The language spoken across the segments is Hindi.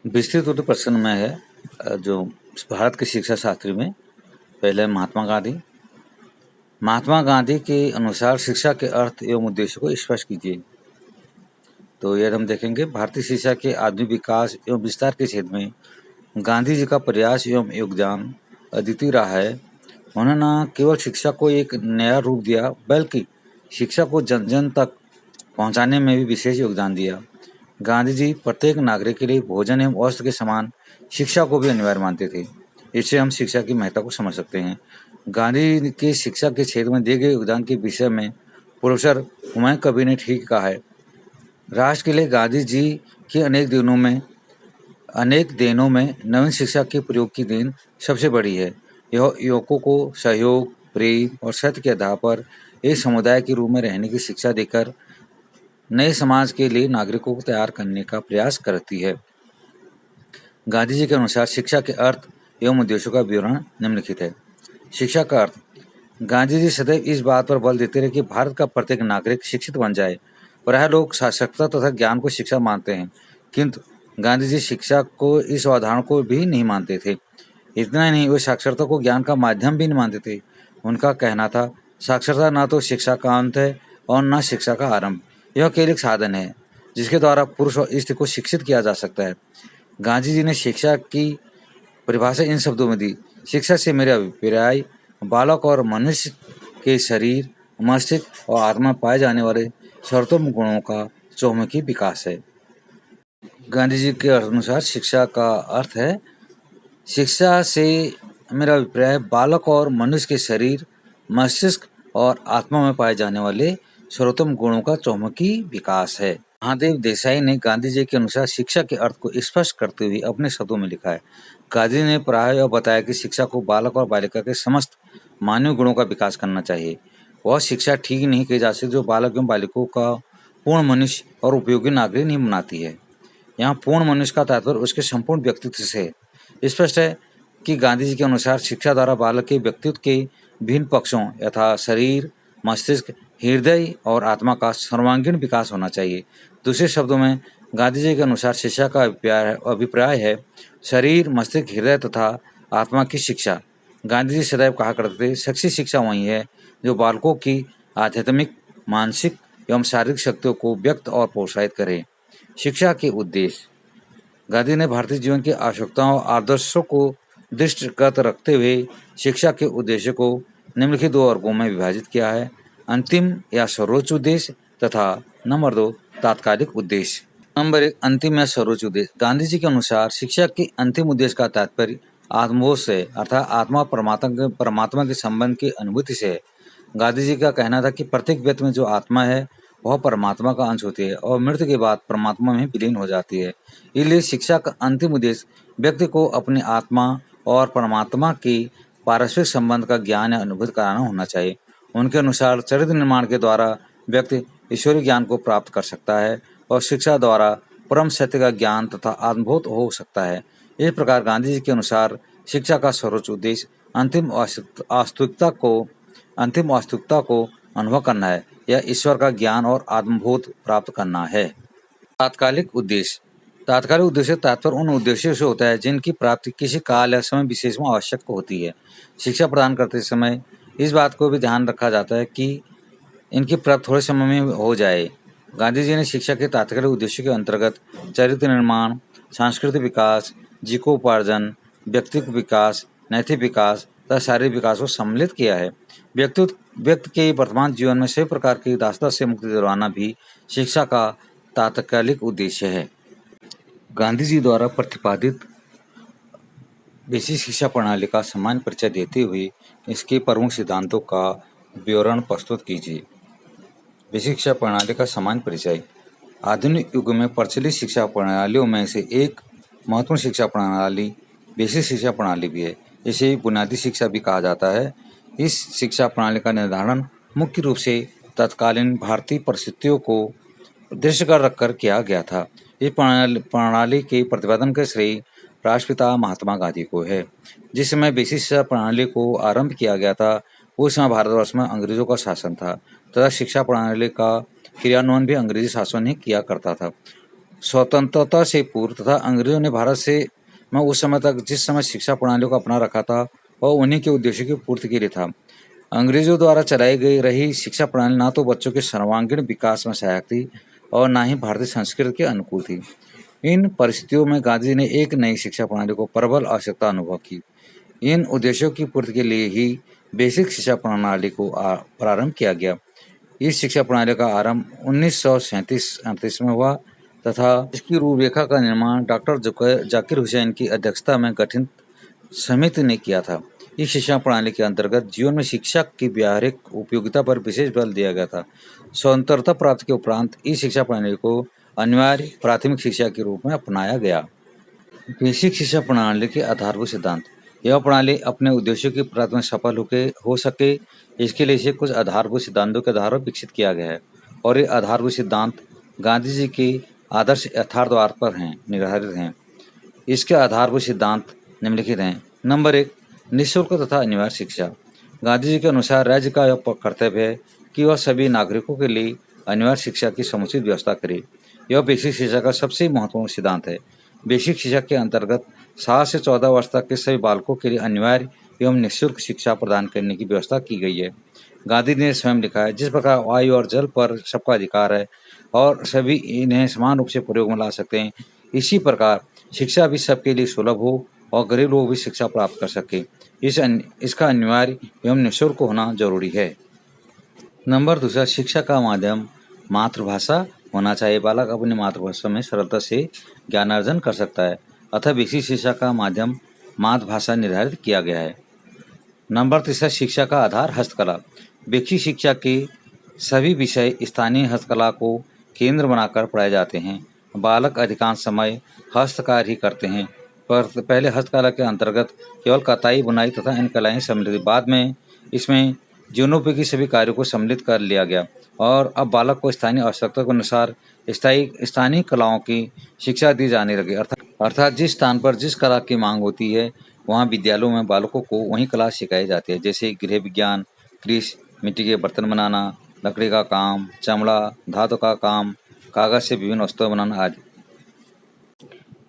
विस्तृत रूप प्रश्न में है जो भारत के शिक्षा शास्त्री में पहले महात्मा गांधी। महात्मा गांधी के अनुसार शिक्षा के अर्थ एवं उद्देश्य को स्पष्ट कीजिए। तो यह हम देखेंगे भारतीय शिक्षा के आधुनिक विकास एवं विस्तार के क्षेत्र में गांधी जी का प्रयास एवं योगदान अद्वितीय रहा है। उन्होंने न केवल शिक्षा को एक नया रूप दिया बल्कि शिक्षा को जन जन तक पहुंचाने में भी विशेष योगदान दिया। गांधी जी प्रत्येक नागरिक के लिए भोजन एवं वस्त्र के समान शिक्षा को भी अनिवार्य मानते थे। इससे हम शिक्षा की महत्ता को समझ सकते हैं। गांधी के शिक्षा के क्षेत्र में दिए गए योगदान के विषय में प्रोफेसर हुमायूं कबीर ने ठीक कहा है। राष्ट्र के लिए गांधी जी के अनेक देनों में नवीन शिक्षा के प्रयोग की देन सबसे बड़ी है। यह युवकों को सहयोग, प्रेम और सत्य के आधार पर एक समुदाय के रूप में रहने की शिक्षा देकर नए समाज के लिए नागरिकों को तैयार करने का प्रयास करती है। गांधी जी के अनुसार शिक्षा के अर्थ एवं उद्देश्यों का विवरण निम्नलिखित है। शिक्षा का अर्थ। गांधी जी सदैव इस बात पर बल देते रहे कि भारत का प्रत्येक नागरिक शिक्षित बन जाए। प्रायः लोग साक्षरता तथा ज्ञान को शिक्षा मानते हैं, किंतु गांधी जी शिक्षा को इस अवधारणा को भी नहीं मानते थे। इतना ही नहीं, वे साक्षरता को ज्ञान का माध्यम भी नहीं मानते थे। उनका कहना था, साक्षरता न तो शिक्षा का अंत है और न शिक्षा का आरंभ। यह केवल एक साधन है जिसके द्वारा पुरुष और स्त्री को शिक्षित किया जा सकता है। गांधी जी ने शिक्षा की परिभाषा इन शब्दों में दी। शिक्षा से मेरा अभिप्राय बालक और मनुष्य के शरीर, मस्तिष्क और आत्मा में पाए जाने वाले सर्वोत्तम गुणों का चहुमुखी विकास है। गांधी जी के अनुसार शिक्षा का अर्थ है, शिक्षा से मेरा अभिप्राय बालक और मनुष्य के शरीर, मस्तिष्क और आत्मा में पाए जाने वाले सर्वोत्तम गुणों का चहुमुखी विकास है। महादेव देसाई ने गांधी जी के अनुसार शिक्षा के अर्थ को स्पष्ट करते हुए अपने शब्दों में लिखा है। गांधी ने प्राय यह बताया कि शिक्षा को बालक और बालिका के समस्त मानवीय गुणों का विकास करना चाहिए। वह शिक्षा ठीक नहीं की जा सकती जो बालक एवं बालिकों का पूर्ण मनुष्य और उपयोगी नागरिक नहीं बनाती है। यहाँ पूर्ण मनुष्य का तात्पर्य उसके संपूर्ण व्यक्तित्व से है। स्पष्ट है कि गांधी जी के अनुसार शिक्षा द्वारा बालक के व्यक्तित्व के भिन्न पक्षों यथा शरीर, मस्तिष्क, हृदय और आत्मा का सर्वांगीण विकास होना चाहिए। दूसरे शब्दों में गांधी जी के अनुसार शिक्षा का अभिप्राय है शरीर, मस्तिष्क, हृदय तथा आत्मा की शिक्षा। गांधी जी सदैव कहा करते थे, सच्ची शिक्षा वही है जो बालकों की आध्यात्मिक, मानसिक एवं शारीरिक शक्तियों को व्यक्त और प्रोत्साहित करे। शिक्षा के उद्देश्य। गांधी ने भारतीय जीवन की आवश्यकताओं और आदर्शों को दृष्टिगत रखते हुए शिक्षा के उद्देश्य को निम्नलिखित दो वर्गों में विभाजित किया है: अंतिम या सर्वोच्च उद्देश्य तथा नंबर 2 तात्कालिक उद्देश्य। नंबर 1 अंतिम या सर्वोच्च उद्देश्य। गांधी जी के अनुसार शिक्षा के अंतिम उद्देश्य का तात्पर्य आत्मबोध से अर्थात आत्मा परमात्मा के संबंध की अनुभूति से है। गांधी जी का कहना था कि प्रत्येक व्यक्ति में जो आत्मा है वह परमात्मा का अंश होती है और मृत्यु के बाद परमात्मा में विलीन हो जाती है। इसलिए शिक्षा का अंतिम उद्देश्य व्यक्ति को अपनी आत्मा और परमात्मा के पारस्परिक संबंध का ज्ञान या अनुभूति कराना होना चाहिए। उनके अनुसार चरित्र निर्माण के द्वारा व्यक्ति ईश्वरीय ज्ञान को प्राप्त कर सकता है और शिक्षा द्वारा परम सत्य का ज्ञान तथा आत्मबोध हो सकता है। इस प्रकार गांधी जी के अनुसार शिक्षा का सर्वोच्च उद्देश्य अंतिम वास्तविकता को अनुभव करना है या ईश्वर का ज्ञान और आत्मबोध प्राप्त करना है। तात्कालिक उद्देश्य। तात्कालिक उद्देश्य तात्पर्य उन उद्देश्यों से होता है जिनकी प्राप्ति किसी काल या समय विशेष में आवश्यक होती है। शिक्षा प्रदान करते समय इस बात को भी ध्यान रखा जाता है कि इनकी प्राप्ति थोड़े समय में हो जाए। गांधी जी ने शिक्षा के तात्कालिक उद्देश्य के अंतर्गत चरित्र निर्माण, सांस्कृतिक विकास, जीविकोपार्जन, व्यक्तित्व विकास, नैतिक विकास तथा शारीरिक विकास को सम्मिलित किया है। व्यक्ति के वर्तमान जीवन में सभी प्रकार की दासता से मुक्ति दिलवाना भी शिक्षा का तात्कालिक उद्देश्य है। गांधी जी द्वारा प्रतिपादित बेसिक शिक्षा प्रणाली का सामान्य परिचय देते हुए इसके प्रमुख सिद्धांतों का विवरण प्रस्तुत कीजिए। बेसिक शिक्षा प्रणाली का सामान्य परिचय। आधुनिक युग में प्रचलित शिक्षा प्रणालियों में से एक महत्वपूर्ण शिक्षा प्रणाली बेसिक शिक्षा प्रणाली भी है। इसे बुनियादी शिक्षा भी कहा जाता है। इस शिक्षा प्रणाली का निर्धारण मुख्य रूप से तत्कालीन भारतीय परिस्थितियों को दृष्टिगत रखकर किया गया था। इस प्रणाली के प्रतिपादन का श्रेय राष्ट्रपिता महात्मा गांधी को है। जिस समय बेसिक शिक्षा प्रणाली को आरंभ किया गया था उस समय भारतवर्ष में अंग्रेजों का शासन था तथा शिक्षा प्रणाली का क्रियान्वयन भी अंग्रेजी शासन ही किया करता था। स्वतंत्रता से पूर्व तथा अंग्रेजों ने भारत से में उस समय तक जिस समय शिक्षा प्रणालियों को अपना रखा था वह उन्हीं के उद्देश्यों की पूर्ति के लिए था। अंग्रेजों द्वारा चलाई गई रही शिक्षा प्रणाली ना तो बच्चों के सर्वांगीण विकास में सहायक थी और ना ही भारतीय संस्कृति के अनुकूल थी। इन परिस्थितियों में गांधी ने एक नई शिक्षा प्रणाली को प्रबल आवश्यकता अनुभव की। इन उद्देश्यों की पूर्ति के लिए ही बेसिक शिक्षा प्रणाली को प्रारंभ किया गया। इस शिक्षा प्रणाली का आरंभ 1937-38 में हुआ तथा इसकी रूपरेखा का निर्माण डॉक्टर जाकिर हुसैन की अध्यक्षता में गठित समिति ने किया था। इस शिक्षा प्रणाली के अंतर्गत जीवन में शिक्षा की व्यावहारिक उपयोगिता पर विशेष बल दिया गया था। स्वतंत्रता प्राप्ति के उपरांत इस शिक्षा प्रणाली को अनिवार्य प्राथमिक शिक्षा के रूप में अपनाया गया। बेसिक शिक्षा प्रणाली के आधारभूत सिद्धांत। यह प्रणाली अपने उद्देश्यों की प्राप्ति में सफल हो सके, इसके लिए इसे कुछ आधारभूत सिद्धांतों के आधार पर विकसित किया गया है और ये आधारभूत सिद्धांत गांधी जी के आदर्श यथार्थवाद पर निर्धारित हैं। इसके आधारभूत सिद्धांत निम्नलिखित हैं। नंबर 1, निःशुल्क तथा अनिवार्य शिक्षा। गांधी जी के अनुसार राज्य का यह कर्तव्य है कि वह सभी नागरिकों के लिए अनिवार्य शिक्षा की समुचित व्यवस्था करे। यह बेसिक शिक्षा का सबसे महत्वपूर्ण सिद्धांत है। बेसिक शिक्षा के अंतर्गत 7 से 14 वर्ष तक के सभी बालकों के लिए अनिवार्य एवं निःशुल्क शिक्षा प्रदान करने की व्यवस्था की गई है। गांधी ने स्वयं लिखा है, जिस प्रकार वायु और जल पर सबका अधिकार है और सभी इन्हें समान रूप से प्रयोग में ला सकते हैं, इसी प्रकार शिक्षा भी सबके लिए सुलभ हो और गरीब लोग भी शिक्षा प्राप्त कर सके। इसका अनिवार्य एवं निःशुल्क होना जरूरी है। नंबर 2, शिक्षा का माध्यम मातृभाषा होना चाहिए। बालक अपनी मातृभाषा में सरलता से ज्ञानार्जन कर सकता है, अतः बेसिक शिक्षा का माध्यम मातृभाषा निर्धारित किया गया है। नंबर 3, शिक्षा का आधार हस्तकला। बेसिक शिक्षा के सभी विषय स्थानीय हस्तकला को केंद्र बनाकर पढ़ाए जाते हैं। बालक अधिकांश समय हस्तकार्य ही करते हैं, पर पहले हस्तकला के अंतर्गत केवल कताई बुनाई तथा इन कलाएं सम्मिलित थी। बाद में इसमें जीवनोपयोगी सभी कार्यों को सम्मिलित कर लिया गया और अब बालक को स्थानीय आवश्यकता के अनुसार स्थानीय कलाओं की शिक्षा दी जाने लगी। अर्थात जिस स्थान पर जिस कला की मांग होती है वहाँ विद्यालयों में बालकों को वही कला सिखाई जाती है, जैसे गृह विज्ञान, कृषि, मिट्टी के बर्तन बनाना, लकड़ी का काम, चमड़ा, धातु का काम, कागज से विभिन्न वस्तुएं बनाना आदि।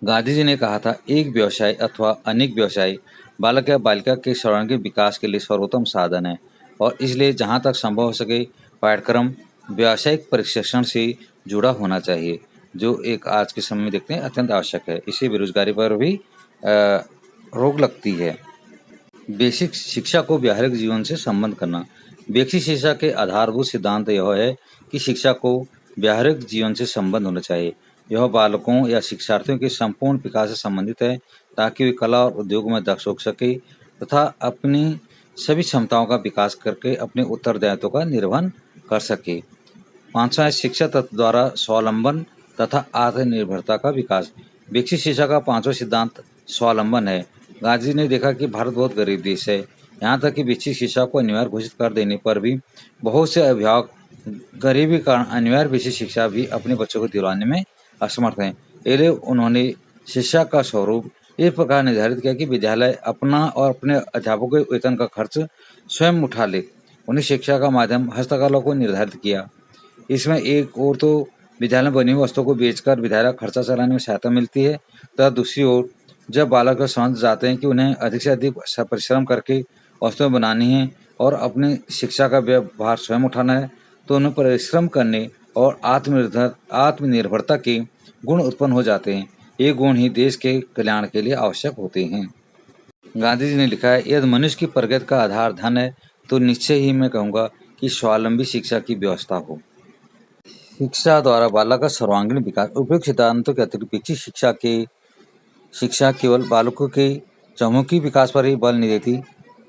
गांधी जी ने कहा था, एक व्यवसाय अथवा अनेक व्यवसाय बालक या बालिका के सर्वांगीण विकास के लिए सर्वोत्तम साधन है और इसलिए जहाँ तक संभव हो सके पाठ्यक्रम व्यावसायिक प्रशिक्षण से जुड़ा होना चाहिए, जो एक आज के समय में देखते हैं अत्यंत आवश्यक है। इससे बेरोजगारी पर भी रोक लगती है। बेसिक शिक्षा को व्यावहारिक जीवन से संबंध करना। बेसिक शिक्षा के आधारभूत सिद्धांत यह है कि शिक्षा को व्यावहारिक जीवन से संबंध होना चाहिए। यह बालकों या शिक्षार्थियों के संपूर्ण विकास से संबंधित है ताकि वे कला और उद्योग में दक्ष हो सके तथा अपनी सभी क्षमताओं का विकास करके अपने उत्तरदायित्व का निर्वहन कर सके। 5वां, शिक्षा तत्व द्वारा स्वावलंबन तथा आत्मनिर्भरता का विकास। बेसिक शिक्षा का 5वां सिद्धांत स्वावलंबन है। गांधी ने देखा कि भारत बहुत गरीब देश है, यहाँ तक कि बेसिक शिक्षा को अनिवार्य घोषित कर देने पर भी बहुत से अभिभावक गरीबी के कारण अनिवार्य बेसिक शिक्षा भी अपने बच्चों को दिलाने में असमर्थ हैं। इसलिए उन्होंने शिक्षा का स्वरूप इस प्रकार निर्धारित किया कि विद्यालय अपना और अपने अध्यापकों के वेतन का खर्च स्वयं उठा ले। उन्हें शिक्षा का माध्यम हस्तकला को निर्धारित किया। इसमें एक ओर तो विद्यालय में बनी हुई वस्तुओं को बेचकर विद्यालय का खर्चा चलाने में सहायता मिलती है, तथा दूसरी ओर जब बालक समझ जाते हैं कि उन्हें अधिक से अधिक परिश्रम करके वस्तुएं बनानी है और अपनी शिक्षा का व्यवहार स्वयं उठाना है, तो उन्हें परिश्रम करने और आत्मनिर्भरता के गुण उत्पन्न हो जाते हैं। ये गुण ही देश के कल्याण के लिए आवश्यक होते हैं। गांधी जी ने लिखा है, यदि मनुष्य की प्रगति का आधार धन है तो निश्चय ही मैं कहूँगा कि स्वावलंबी शिक्षा की व्यवस्था हो। शिक्षा द्वारा बालक का सर्वांगीण विकास। उपयुक्त सिद्धांतों के अतिरिक्त बेसिक शिक्षा केवल बालकों के चहुमुखी विकास पर ही बल नहीं देती,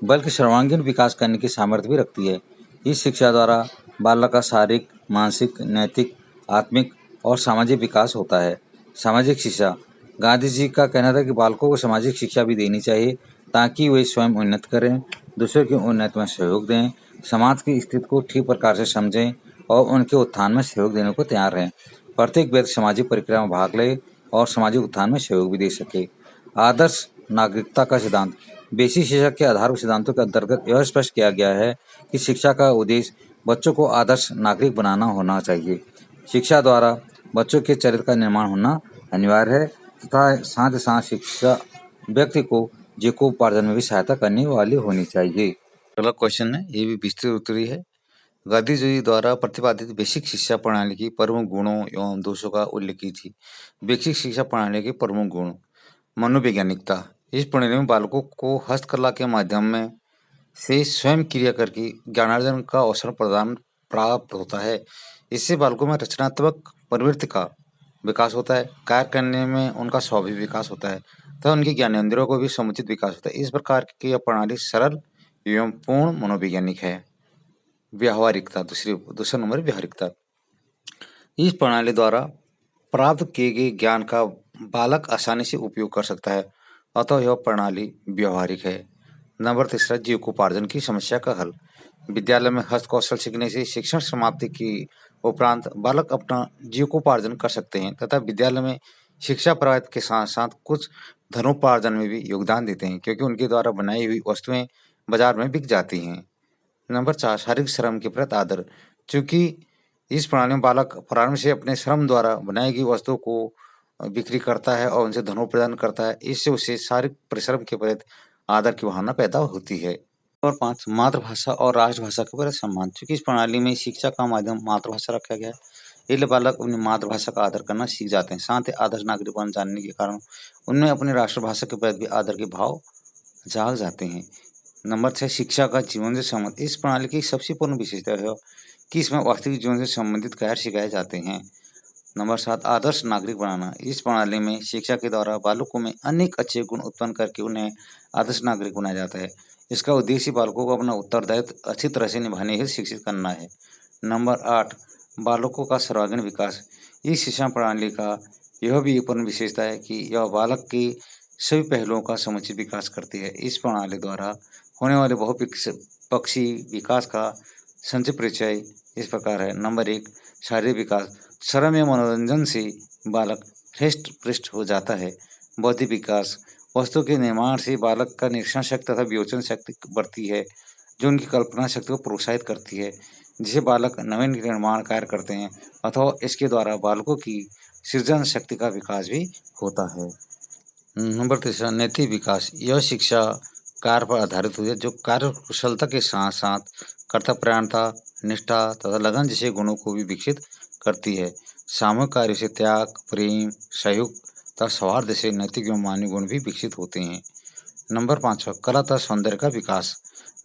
बल्कि सर्वांगीण विकास करने की सामर्थ्य भी रखती है। इस शिक्षा द्वारा बालक का शारीरिक, मानसिक, नैतिक, आत्मिक और सामाजिक विकास होता है। सामाजिक शिक्षा। गांधी जी का कहना था कि बालकों को सामाजिक शिक्षा भी देनी चाहिए ताकि वे स्वयं उन्नत करें, दूसरों की उन्नति में सहयोग दें, समाज की स्थिति को ठीक प्रकार से समझें और उनके उत्थान में सहयोग देने को तैयार रहें। प्रत्येक व्यक्ति सामाजिक प्रक्रिया में भाग ले और सामाजिक उत्थान में सहयोग भी दे सके। आदर्श नागरिकता का सिद्धांत। बेसिक शिक्षा के आधारभूत सिद्धांतों के अंतर्गत यह स्पष्ट किया गया है कि शिक्षा का उद्देश्य बच्चों को आदर्श नागरिक बनाना होना चाहिए। शिक्षा द्वारा बच्चों के चरित्र का निर्माण होना अनिवार्य है तथा साथ ही साथ शिक्षा व्यक्ति को जीविकोपार्जन में भी सहायता करने वाली होनी चाहिए। अगला क्वेश्चन है, ये भी विस्तृत उत्तरीय है। गांधी जी द्वारा प्रतिपादित बेसिक शिक्षा प्रणाली की प्रमुख गुणों एवं दोषों का उल्लेख कीजिए। बेसिक शिक्षा प्रणाली के प्रमुख गुण। मनोवैज्ञानिकता। इस प्रणाली में बालकों को हस्तकला के माध्यम में से स्वयं क्रिया करके ज्ञानार्जन का अवसर प्रदान प्राप्त होता है। इससे बालकों में रचनात्मक प्रवृत्ति का विकास होता है, कार्य करने में उनका स्वाभाविक विकास होता है तथा उनके ज्ञानेंद्रियों को भी समुचित विकास होता है। इस प्रकार की यह प्रणाली सरल एवं पूर्ण मनोवैज्ञानिक है। व्यावहारिकता। दूसरा नंबर व्यावहारिकता। इस प्रणाली द्वारा प्राप्त किए गए ज्ञान का बालक आसानी से उपयोग कर सकता है, अतः यह प्रणाली व्यावहारिक है। नंबर तीसरा, जीविकोपार्जन की समस्या का हल। विद्यालय में हस्तकौशल सीखने से शिक्षण समाप्ति की उपरांत बालक अपना जीविकोपार्जन कर सकते हैं तथा विद्यालय में शिक्षा प्रवाह के साथ साथ कुछ धनोपार्जन में भी योगदान देते हैं, क्योंकि उनके द्वारा बनाई हुई वस्तुएं बाजार में बिक जाती हैं। नंबर 4, शारीरिक श्रम के प्रति आदर। चूंकि इस प्रणाली में बालक प्रारंभ से अपने श्रम द्वारा बनाई गई वस्तुओं को बिक्री करता है और उनसे धनोपार्जन करता है, इससे उसे शारीरिक परिश्रम के प्रति आदर की भावना पैदा होती है। नंबर 5, मातृभाषा और राष्ट्रभाषा के प्रति सम्मान। चूंकि इस प्रणाली में शिक्षा का माध्यम मातृभाषा रखा गया है, इसलिए बालक अपनी मातृभाषा का आदर करना सीख जाते हैं। साथ ही आदर्श नागरिक बन जाने के कारण उनमें अपनी राष्ट्रभाषा के प्रति भी आदर के भाव जाग जाते हैं। नंबर 6, शिक्षा का जीवन से संबंध। इस प्रणाली की सबसे पूर्ण विशेषता है कि इसमें वास्तविक जीवन से संबंधित कार्य सिखाए जाते हैं। नंबर 7, आदर्श नागरिक बनाना। इस प्रणाली में शिक्षा के द्वारा बालकों में अनेक अच्छे गुण उत्पन्न करके उन्हें आदर्श नागरिक बनाया जाता है। इसका उद्देश्य बालकों को अपना उत्तरदायित्व अच्छी तरह से निभाने हेतु शिक्षित करना है। नंबर 8, बालकों का सर्वांगीण विकास। इस शिक्षा प्रणाली का यह भी एक पूर्ण विशेषता है कि यह बालक के सभी पहलुओं का समुचित विकास करती है। इस प्रणाली द्वारा होने वाले बहुपक्षी विकास का संक्षिप्त परिचय इस प्रकार है। नंबर 1, शारीरिक विकास। श्रम या मनोरंजन से बालक हृष्ट पुष्ट हो जाता है। बौद्धिक विकास। वस्तु के निर्माण से बालक का निरीक्षण शक्ति तथा विवेचन शक्ति बढ़ती है, जो उनकी कल्पना शक्ति को प्रोत्साहित करती है, जिसे बालक नवीन निर्माण कार्य करते हैं अथवा इसके द्वारा बालकों की सृजन शक्ति का विकास भी होता है। नंबर 3, नैतिक विकास। यह शिक्षा कार्य पर आधारित होती है, जो कार्य कुशलता के साथ साथ कर्तव्यपरायणता, निष्ठा तथा लगन जैसे गुणों को भी विकसित करती है। सामूहिक कार्य से त्याग, प्रेम, सहयोग तथा सौहार्द जैसे नैतिक एवं मानवीय गुण भी विकसित होते हैं। नंबर 5, कला तथा सौंदर्य का विकास।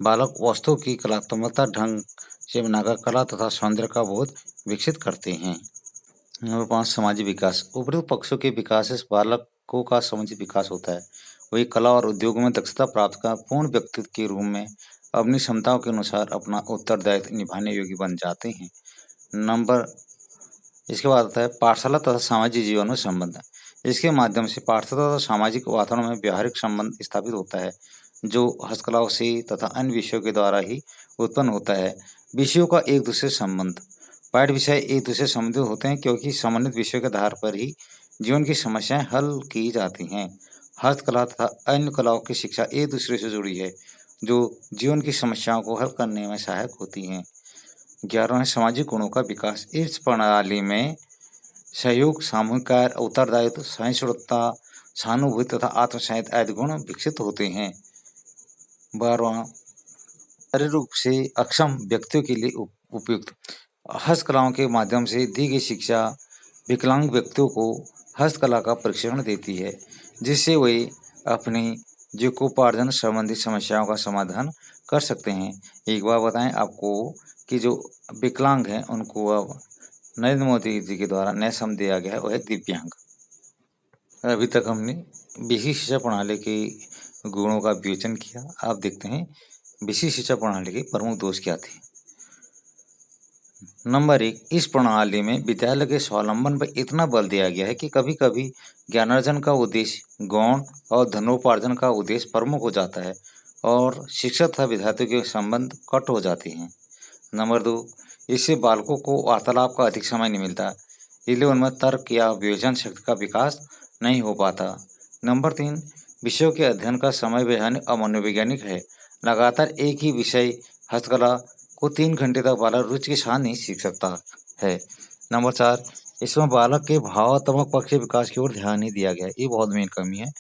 बालक वस्तु की कलात्मकता ढंग से बनाकर कला तथा सौंदर्य का बोध विकसित करते हैं। नंबर 5, सामाजिक विकास। उपरोक्त पक्षों के विकास से बालकों का सामाजिक विकास होता है। वही कला और उद्योगों में दक्षता प्राप्त कर पूर्ण व्यक्तित्व के रूप में अपनी क्षमताओं के अनुसार अपना उत्तरदायित्व निभाने योग्य बन जाते हैं। इसके बाद आता है पाठशाला तथा सामाजिक जीवन में संबंध। इसके माध्यम से पाठशाला तथा सामाजिक वातावरण में व्यावहारिक संबंध स्थापित होता है, जो हस्तकलाओं से तथा अन्य विषयों के द्वारा ही उत्पन्न होता है। विषयों का एक दूसरे संबंध। पाठ्य विषय एक दूसरे से संबंधित होते हैं, क्योंकि संबंधित विषयों के आधार पर ही जीवन की समस्याएं हल की जाती हैं। हस्तकला तथा अन्य कलाओं की शिक्षा एक दूसरे से जुड़ी है, जो जीवन की समस्याओं को हल करने में सहायक होती हैं। 11, सामाजिक गुणों का विकास। इस प्रणाली में सहयोग, सामूहिक कार्य, उत्तरदायित्व, सहिष्णुता, सहानुभूति तथा आत्मसंयम आदि गुण विकसित होते हैं। 12, शारीरिक रूप से अक्षम व्यक्तियों के लिए उपयुक्त। हस्तकलाओं के माध्यम से दी गई शिक्षा विकलांग व्यक्तियों को हस्तकला का प्रशिक्षण देती है, जिससे वे अपनी जीविकोपार्जन संबंधी समस्याओं का समाधान कर सकते हैं। एक बात बताएं आपको कि जो विकलांग हैं उनको अब नरेंद्र मोदी जी के द्वारा नया शब्द दिया गया है, वह है दिव्यांग। अभी तक हमने बेसिक शिक्षा प्रणाली के गुणों का विवेचन किया। आप देखते हैं बेसिक शिक्षा प्रणाली के प्रमुख दोष क्या थे। नंबर 1, इस प्रणाली में विद्यालय के स्वावलंबन पर इतना बल दिया गया है कि कभी कभी ज्ञानार्जन का उद्देश्य गौण और धनोपार्जन का उद्देश्य प्रमुख हो जाता है और शिक्षक तथा विद्यार्थियों के संबंध कट हो जाते हैं। नंबर 2, इससे बालकों को वार्तालाप का अधिक समय नहीं मिलता, इसलिए उनमें तर्क या विवेचन शक्ति का विकास नहीं हो पाता। नंबर 3, विषयों के अध्ययन का समय वैधानिक और मनोवैज्ञानिक है। लगातार एक ही विषय हस्तकला को 3 घंटे तक बालक रुचि के साथ नहीं सीख सकता है। नंबर 4, इसमें बालक के भावात्मक पक्ष के विकास की ओर ध्यान नहीं दिया गया है। ये बहुत मेन कमी है।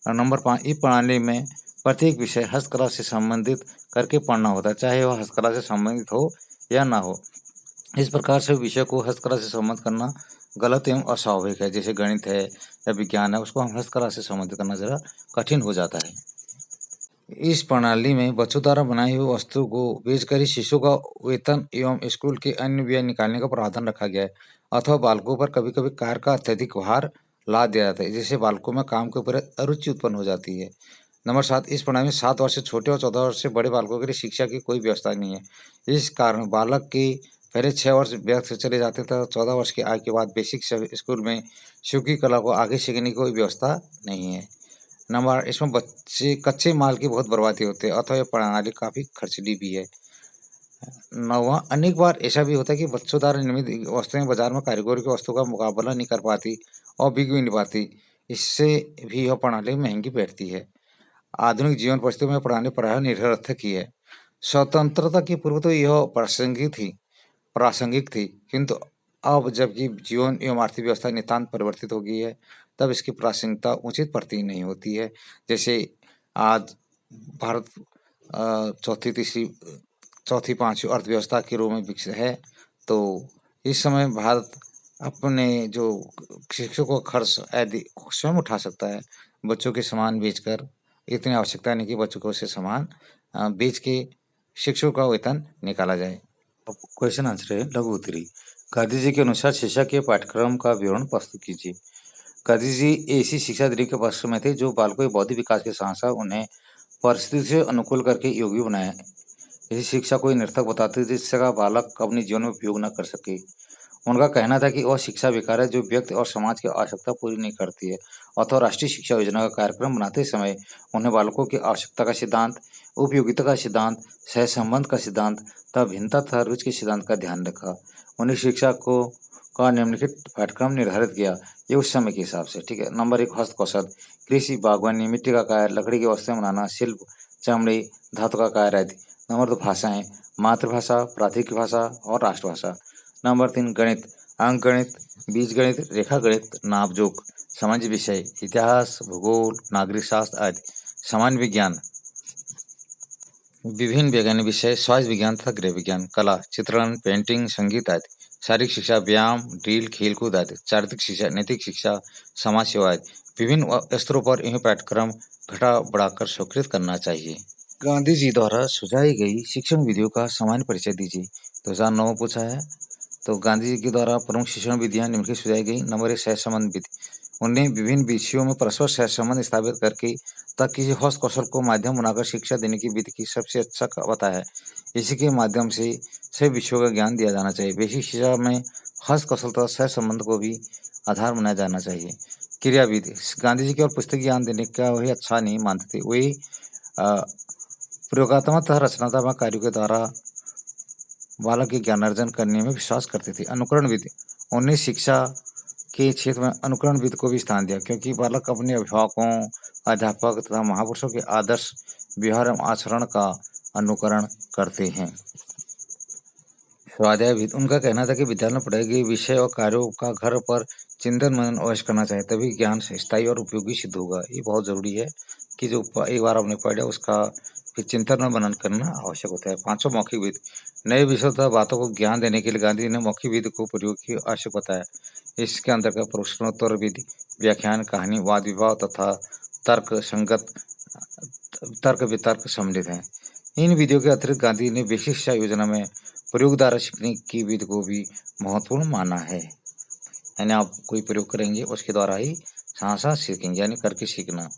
और नंबर 5, इस प्रणाली में प्रत्येक विषय हस्तकला से संबंधित करके पढ़ना होता है, चाहे वह हस्तकला से संबंधित हो या ना हो। इस प्रकार से विषय को हस्तकला से संबंधित करना गलत एवं अस्वाभाविक है। जैसे गणित है या विज्ञान है, उसको हम हस्तकला से संबंधित करना जरा कठिन हो जाता है। इस प्रणाली में बच्चों द्वारा बनाई हुई वस्तु को बेचकर ही शिशु का वेतन एवं स्कूल के अन्य व्यय निकालने का प्रावधान रखा गया है, अथवा बालकों पर कभी-कभी कार्य का अत्यधिक भार लाद दिया जाता है, जिससे बालकों में काम के ऊपर अरुचि उत्पन्न हो जाती है। नंबर 7, इस प्रणाली में 7 वर्ष से छोटे और 14 वर्ष से बड़े बालकों के लिए शिक्षा की कोई व्यवस्था नहीं है। इस कारण बालक के पहले 6 वर्ष व्यर्थ चले जाते थे, 14 वर्ष की आयु के बाद बेसिक स्कूल में शिशु की कला को आगे सीखने की कोई व्यवस्था नहीं है। नंबर, इसमें बच्चे कच्चे माल की बहुत बर्बादी होती है, अथवा ये प्रणाली काफ़ी खर्चीली भी है। 9वां, अनेक बार ऐसा भी होता है कि बच्चों द्वारा निर्मित वस्तुएं बाजार में कारीगरों की वस्तुओं का मुकाबला नहीं कर पाती और बिक भी नहीं पाती। इससे भी यह प्रणाली महंगी बैठती है। आधुनिक जीवन परिस्थितियों में प्रणाली प्रायः निरर्थक ही है। स्वतंत्रता की पूर्व तो यह प्रासंगिक थी, किंतु अब जबकि जीवन एवं आर्थिक व्यवस्था नितांत परिवर्तित हो गई है, तब इसकी प्रासंगिकता उचित प्रतीत नहीं होती है। जैसे आज भारत चौथी पांचवी अर्थव्यवस्था के रूप में विकसित है, तो इस समय भारत अपने जो शिक्षकों का खर्च आदि स्वयं उठा सकता है। बच्चों के सामान बेचकर, इतनी आवश्यकता नहीं कि बच्चों को से सामान बेच के शिक्षकों का वेतन निकाला जाए। अब क्वेश्चन आंसर है लघु उत्तरी। गांधी जी के अनुसार शिक्षा के पाठ्यक्रम का विवरण प्रस्तुत कीजिए। गांधी जी ऐसी शिक्षा दीदी के पक्ष में थे जो बालकों के बौद्धिक विकास के साथ साथ उन्हें परिस्थिति से अनुकूल करके योग्य बनाया। ऐसी शिक्षा कोई निरर्थक बताती थी जिसका बालक अपने जीवन में उपयोग न कर सके। उनका कहना था कि वह शिक्षा बेकार है जो व्यक्ति और समाज की आवश्यकता पूरी नहीं करती है, अथवा राष्ट्रीय शिक्षा योजना का कार्यक्रम बनाते समय उन्हें बालकों की आवश्यकता का सिद्धांत, उपयोगिता का सिद्धांत, सहसंबंध का सिद्धांत तथा भिन्नता तथा रुचि के सिद्धांत का ध्यान रखा। उन्हें शिक्षा को का निम्नलिखित पाठ्यक्रम निर्धारित किया, ये उस समय के हिसाब से, ठीक है। नंबर 1, हस्त कौशल, कृषि, बागवानी, मिट्टी का कार्य, लकड़ी की वस्तुएं बनाना, शिल्प, चमड़ी, धातु का कार्य आदि। नंबर 2, भाषाएं, मातृभाषा, प्राकृतिक भाषा और राष्ट्रभाषा। नंबर 3, गणित, अंकगणित, बीजगणित, रेखागणित, नापजोख, सामान्य विषय, इतिहास, भूगोल, नागरिक शास्त्र आदि। सामान्य विज्ञान, विभिन्न वैज्ञानिक विषय, स्वास्थ्य विज्ञान तथा गृह विज्ञान, कला, चित्रण, पेंटिंग, संगीत आदि। शारीरिक शिक्षा, व्यायाम, ड्रिल, खेलकूद आदि। चारित्रिक शिक्षा, नैतिक शिक्षा, समाज सेवा आदि। विभिन्न स्तरों पर यह पाठ्यक्रम घटा बढ़ाकर स्वीकृत करना चाहिए। गांधी जी द्वारा सुझाई गई शिक्षण विधियों का सामान्य परिचय दीजिए। 2009 में पूछा है। तो गांधी जी के द्वारा प्रमुख शिक्षण विधियां निम्नलिखित सुझाई गई। नंबर 1, सहसंबंध विधि। उन्हें विभिन्न विषयों में परस्पर सहसंबंध स्थापित करके तक किसी हस्त कौशल को माध्यम बनाकर शिक्षा देने की विधि की सबसे अच्छा बताया है। इसी के माध्यम से सभी विषयों का ज्ञान दिया जाना चाहिए। बेसिक शिक्षा में हस्त कौशल तथा सहसंबंध को भी आधार बनाया जाना चाहिए। क्रियाविधि, गांधी जी केवल पुस्तक ज्ञान देने का वही अच्छा नहीं मानते थे, वही प्रयोगात्मक तथा रचनात्मक कार्यों के द्वारा बालक के ज्ञानार्जन करने में विश्वास करते थे। अनुकरण विधि, उन्हें शिक्षा के क्षेत्र में अनुकरण विधि को भी स्थान दिया, क्योंकि बालक अपने अभिभावकों, अध्यापक तथा महापुरुषों के आदर्श व्यवहार एवं आचरण का अनुकरण करते हैं। स्वाध्याय विधि, उनका कहना था कि विद्यालय में पढ़ाए गए विषय और कार्यों का घर पर चिंतन मनन अवश्य करना चाहिए, तभी ज्ञान स्थायी और उपयोगी सिद्ध होगा। ये बहुत जरूरी है कि जो एक बार आपने पढ़ लिया उसका फिर चिंतन और मनन करना आवश्यक होता है। 5वां, मौखिक विधि, नए विषयों तथा बातों को ज्ञान देने के लिए गांधी जी ने मौखिक विधि को प्रयोग की आवश्यक बताया। इसके अंतर्गत प्रश्नोत्तर विधि, व्याख्यान, कहानी, वाद विवाद तथा तर्क संगत तर्क वितर्क सम्मिलित हैं। इन विधियों के अतिरिक्त गांधी जी ने बेसिक शिक्षा योजना में प्रयोग द्वारा सीखने की विधि को भी महत्वपूर्ण माना है। यानी आप कोई प्रयोग करेंगे उसके द्वारा ही साथ साथ सीखेंगे, यानी करके सीखना।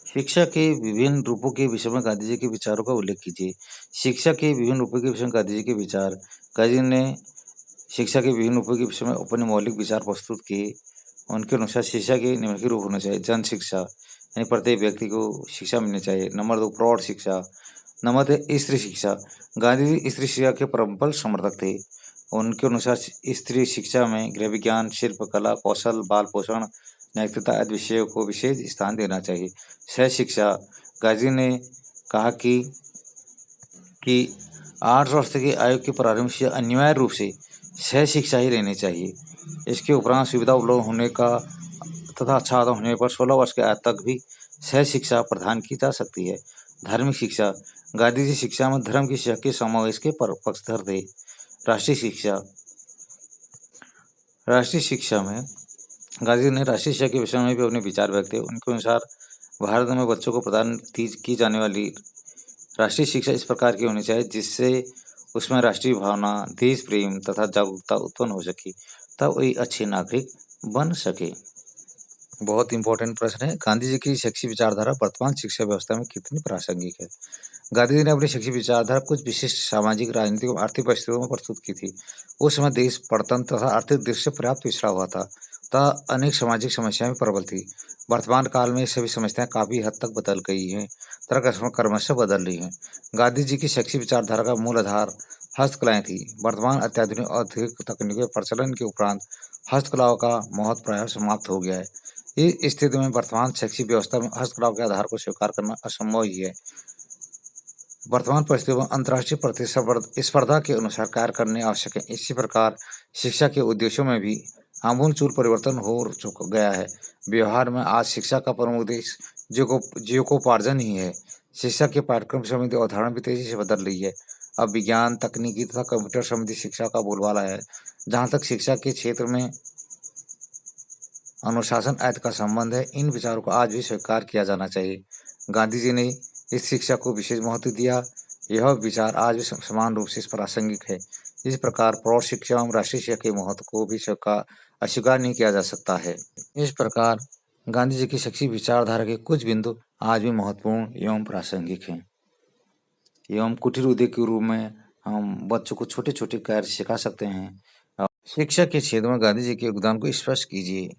शिक्षा के विभिन्न रूपों के विषय में गांधी जी के विचारों का उल्लेख कीजिए। शिक्षा के विभिन्न रूपों के विषय में गांधी जी के विचार, गांधी जी ने शिक्षा के विभिन्न रूपों के विषय में अपने मौलिक विचार प्रस्तुत किए। उनके अनुसार शिक्षा के निम्नलिखित रूप होने चाहिए। जन शिक्षा, यानी प्रत्येक व्यक्ति को शिक्षा मिलनी चाहिए। नंबर 2, प्रौढ़ शिक्षा। नंबर 3, स्त्री शिक्षा। गांधी जी स्त्री शिक्षा के प्रबल समर्थक थे। उनके अनुसार स्त्री शिक्षा में गृह विज्ञान, शिल्प कला, कौशल, बाल पोषण, नैतिकता आदि विषयों को विशेष स्थान देना चाहिए। सह शिक्षा, गांधी जी ने कहा कि 8 वर्ष की आयु के प्रारंभ से अनिवार्य रूप से सह शिक्षा ही रहनी चाहिए। इसके उपरांत सुविधा उपलब्ध होने का तथा अच्छा होने पर 16 वर्ष की आयु तक भी सहज शिक्षा प्रदान की जा सकती है। धार्मिक शिक्षा, गांधी जी शिक्षा में धर्म की शिक्षा के समावेश के पक्षधर थे। राष्ट्रीय शिक्षा, राष्ट्रीय शिक्षा में गांधी जी ने राष्ट्रीय शिक्षा के विषय में भी अपने विचार व्यक्त किए। उनके अनुसार भारत में बच्चों को प्रदान की जाने वाली राष्ट्रीय शिक्षा इस प्रकार की होनी चाहिए जिससे उसमें राष्ट्रीय भावना, देश प्रेम तथा जागरूकता उत्पन्न हो सके, तब वही अच्छे नागरिक बन सके। बहुत इंपॉर्टेंट प्रश्न है, गांधी जी की शैक्षिक विचारधारा वर्तमान शिक्षा व्यवस्था में कितनी प्रासंगिक है? गांधी जी ने अपनी शैक्षिक विचारधारा कुछ विशिष्ट सामाजिक, राजनीतिक और आर्थिक परिस्थितियों में प्रस्तुत की थी। उस समय देश परतंत्र तथा आर्थिक दृष्टि से पर्याप्त पिछड़ा हुआ था तथा अनेक सामाजिक समस्याएं प्रबल थी। वर्तमान काल में सभी समस्याएं काफी हद तक बदल गई हैं तथा क्रमशः बदल रही हैं। गांधी जी की शैक्षिक विचारधारा का मूल आधार हस्तकलाएं थी। वर्तमान अत्याधुनिक औद्योगिक तकनीकों के प्रचलन के उपरांत हस्तकलाओं का महत्व प्रायः समाप्त हो गया है। इस स्थिति में वर्तमान शैक्षिक व्यवस्था में हस्तकलाओं के आधार को स्वीकार करना असंभव ही है। वर्तमान परिस्थितियों में अंतर्राष्ट्रीय प्रतिस्पर्धा के अनुसार कार्य करने आवश्यक है। इसी प्रकार शिक्षा के उद्देश्यों में भी आमूलचूल परिवर्तन हो गया है। व्यवहार में आज शिक्षा का प्रमुख उद्देश्य जीविकोपार्जन ही है। शिक्षा के पाठ्यक्रम संबंधी अवधारणा भी तेजी से बदल रही है। अब विज्ञान, तकनीकी तथा कंप्यूटर संबंधी शिक्षा का बोलबाला है। जहाँ तक शिक्षा के क्षेत्र में अनुशासन आदि का संबंध है, इन विचारों को आज भी स्वीकार किया जाना चाहिए। गांधी जी ने इस शिक्षा को विशेष महत्व दिया। यह विचार आज भी समान रूप से प्रासंगिक है। इस प्रकार प्रौढ़ शिक्षा एवं राष्ट्रीय शिक्षा के महत्व को भी अस्वीकार नहीं किया जा सकता है। इस प्रकार गांधी जी की शैक्षिक विचारधारा के कुछ बिंदु आज भी महत्वपूर्ण एवं प्रासंगिक हैं। एवं कुटीर उद्योग के रूप में हम बच्चों को छोटे छोटे कार्य सिखा सकते हैं। शिक्षा के क्षेत्र में गांधी जी के योगदान को स्पष्ट कीजिए।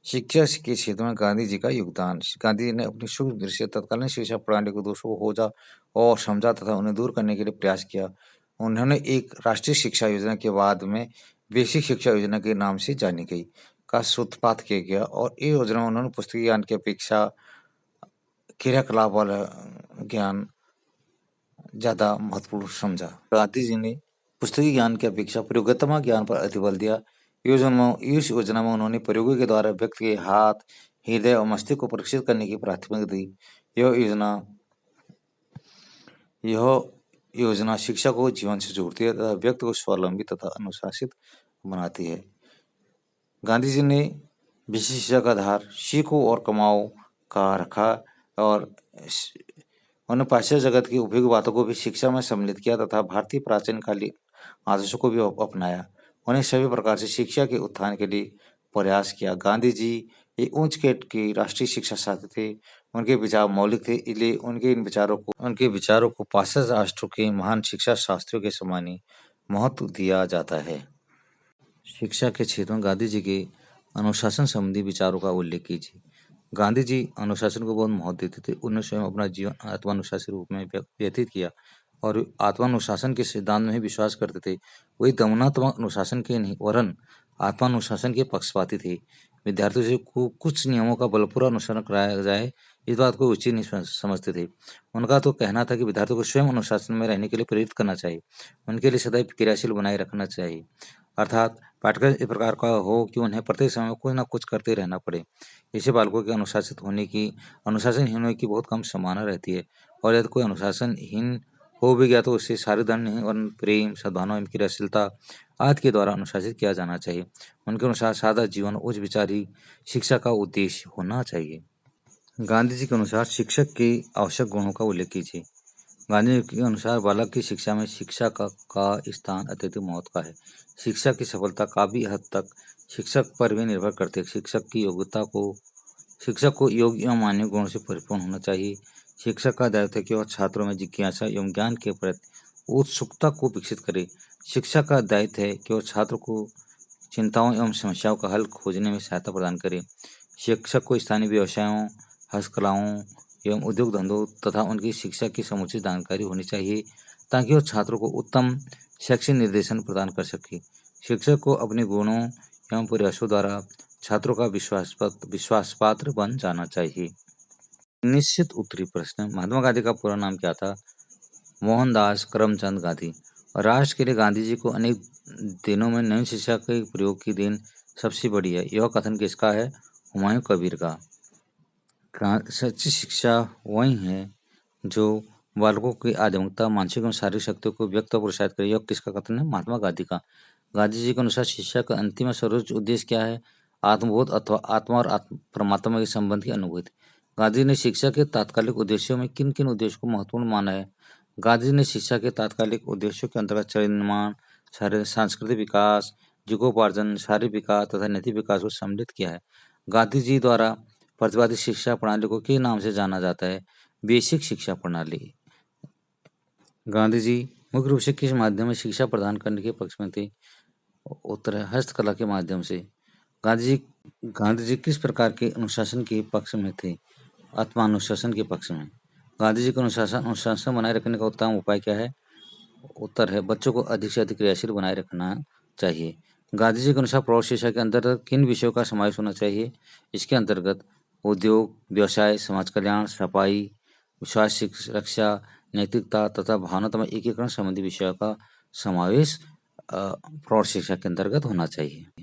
शिक्षा के क्षेत्र में गांधी जी का योगदान। गांधी जी ने अपनी सूक्ष्म दृष्टि से तत्कालीन शिक्षा प्रणाली को दोषों को खोजा और समझा तथा उन्हें दूर करने के लिए प्रयास किया। उन्होंने एक राष्ट्रीय शिक्षा योजना के बाद में बेसिक शिक्षा योजना के नाम से जानी गई का सूत्रपात किया गया और ये योजना में उन्होंने पुस्तकीय ज्ञान की अपेक्षा क्रियाकलाप वाला ज्ञान ज्यादा महत्वपूर्ण समझा। गांधी जी ने पुस्तकीय ज्ञान की अपेक्षा प्रयोगात्मक ज्ञान पर अधिक बल दिया। इस योजना में उन्होंने प्रयोगों के द्वारा व्यक्ति के हाथ, हृदय और मस्तिष्क को परीक्षित करने की प्राथमिकता दी। यह योजना शिक्षा को जीवन से जोड़ती है तथा व्यक्ति को स्वावलंबी तथा अनुशासित बनाती है। गांधी जी ने विशेष शिक्षा का आधार सीखो और कमाओ का रखा और उन्होंने पाश्चात्य जगत की उपयोगी बातों को भी शिक्षा में सम्मिलित किया तथा भारतीय प्राचीन कालीन आदर्शों को भी अपनाया। उन्हें सभी प्रकार से शिक्षा के उत्थान के लिए प्रयास किया। गांधी जी एक उच्च कोटि के राष्ट्रीय शिक्षा शास्त्री थे। उनके विचार मौलिक थे, इसलिए उनके विचारों को पाश्चात्य राष्ट्रों के महान शिक्षा शास्त्रियों के समान ही महत्व दिया जाता है। शिक्षा के क्षेत्र में गांधी जी के अनुशासन संबंधी विचारों का उल्लेख कीजिए। गांधी जी अनुशासन को बहुत महत्व देते थे। उन्होंने स्वयं अपना जीवन आत्मानुशासन रूप में व्यतीत किया और आत्मानुशासन के सिद्धांत में ही विश्वास करते थे। वही दमनात्मक अनुशासन के नहीं वरन आत्मानुशासन के पक्षपाती थे। विद्यार्थियों से कुछ नियमों का बलपूर्वक अनुसरण कराया जाए, इस बात को उचित नहीं समझते थे। उनका तो कहना था कि विद्यार्थियों को स्वयं अनुशासन में रहने के लिए प्रेरित करना चाहिए। उनके लिए सदैव क्रियाशील बनाए रखना चाहिए, अर्थात पाठ्यक्रम इस प्रकार का हो कि उन्हें प्रत्येक समय कुछ न कुछ करते रहना पड़े। इससे बालकों के अनुशासनहीन होने की बहुत कम संभावना रहती है और यदि कोई अनुशासनहीन हो भी गया तो उससे शारीरिक दंड नहीं वरन प्रेम, सद्भावना एवं क्रियाशीलता आदि के द्वारा अनुशासित किया जाना चाहिए। उनके अनुसार सादा जीवन उच्च विचार ही शिक्षा का उद्देश्य होना चाहिए। गांधी जी के अनुसार शिक्षक के आवश्यक गुणों का उल्लेख कीजिए। गांधी जी के अनुसार बालक की शिक्षा में शिक्षा का स्थान अत्यधिक महत्व का है। शिक्षा की सफलता काफी हद तक शिक्षक पर भी निर्भर करती है। शिक्षक को योग्य एवं मानवीय गुणों से परिपूर्ण होना चाहिए। शिक्षक का दायित्व है कि वह छात्रों में जिज्ञासा एवं ज्ञान के प्रति उत्सुकता को विकसित करे। शिक्षक का दायित्व है कि वह छात्र को चिंताओं एवं समस्याओं का हल खोजने में सहायता प्रदान करे। शिक्षक को स्थानीय व्यवसायों, हस्तकलाओं एवं उद्योग धंधों तथा उनकी शिक्षा की समुचित जानकारी होनी चाहिए ताकि वह छात्रों को उत्तम शैक्षिक निर्देशन प्रदान कर सके। शिक्षक को अपने गुणों एवं प्रयासों द्वारा छात्रों का विश्वास पात्र बन जाना चाहिए। निश्चित उत्तरी प्रश्न, महात्मा गांधी का पूरा नाम क्या था? मोहनदास करमचंद गांधी। और राष्ट्र के लिए गांधी जी को अनेक दिनों में नई शिक्षा के प्रयोग की देन सबसे बड़ी है। यह कथन किसका है? हुमायूं कबीर का। सच्ची शिक्षा वही है जो बालकों की आध्यात्मिकता, मानसिक एवं शारीरिक शक्तियों को व्यक्त और प्रोत्साहित करे। यह किसका कथन है? महात्मा गांधी का। गांधी जी के अनुसार शिक्षा का अंतिम और सर्वोच्च उद्देश्य क्या है? आत्मबोध अथवा आत्मा और परमात्मा के संबंध की अनुभूति। गांधी ने शिक्षा के तात्कालिक उद्देश्यों में किन किन उद्देश्यों को महत्वपूर्ण माना है? गांधी ने शिक्षा के तात्कालिक उद्देश्यों के अंतर्गत चरित्र निर्माण, सांस्कृतिक विकास, जीविकोपार्जन, शारीरिक विकास तथा नैतिक विकास को सम्मिलित किया है। गांधी जी द्वारा प्रतिपादित शिक्षा प्रणाली को किस नाम से जाना जाता है? बेसिक शिक्षा प्रणाली। गांधी जी मुख्य रूप से किस माध्यम में शिक्षा प्रदान करने के पक्ष में थे? उत्तर है हस्तकला के माध्यम से। गांधी जी किस प्रकार के अनुशासन के पक्ष में थे? आत्मानुशासन के पक्ष में। गांधी जी के अनुशासन बनाए रखने का उत्तम उपाय क्या है? उत्तर है बच्चों को अधिक से अधिक क्रियाशील बनाए रखना चाहिए। गांधी जी के अनुसार प्रौढ़ शिक्षा के अंतर्गत किन विषयों का समावेश होना चाहिए? इसके अंतर्गत उद्योग, व्यवसाय, समाज कल्याण, सफाई, स्वास्थ्य रक्षा, नैतिकता तथा भावनात्मक एकीकरण संबंधी विषयों का समावेश प्रौढ़ शिक्षा के अंतर्गत होना चाहिए।